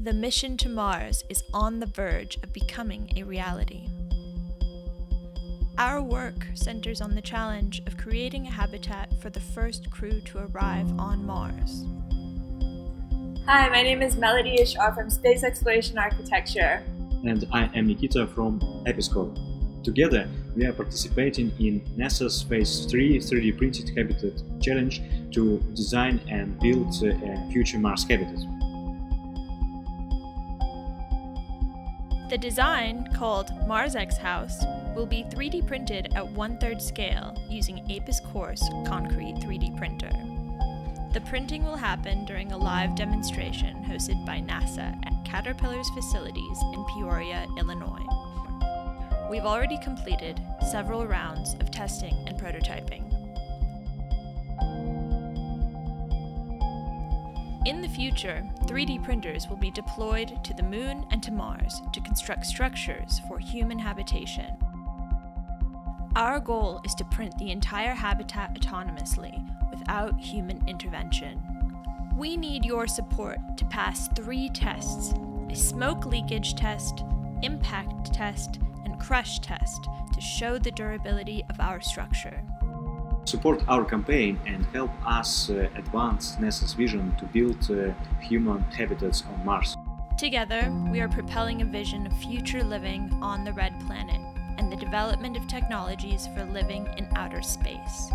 The mission to Mars is on the verge of becoming a reality. Our work centers on the challenge of creating a habitat for the first crew to arrive on Mars. Hi, my name is Melody Ishar from Space Exploration Architecture. And I am Nikita from Episcope. Together, we are participating in NASA's Phase 3 3D Printed Habitat Challenge to design and build a future Mars habitat. The design, called Mars X House, will be 3D printed at 1/3 scale using Apis coarse concrete 3D printer. The printing will happen during a live demonstration hosted by NASA at Caterpillar's facilities in Peoria, Illinois. We've already completed several rounds of testing and prototyping. In the future, 3D printers will be deployed to the Moon and to Mars to construct structures for human habitation. Our goal is to print the entire habitat autonomously without human intervention. We need your support to pass 3 tests: a smoke leakage test, impact test, and crush test to show the durability of our structure. Support our campaign and help us advance NASA's vision to build human habitats on Mars. Together, we are propelling a vision of future living on the Red Planet and the development of technologies for living in outer space.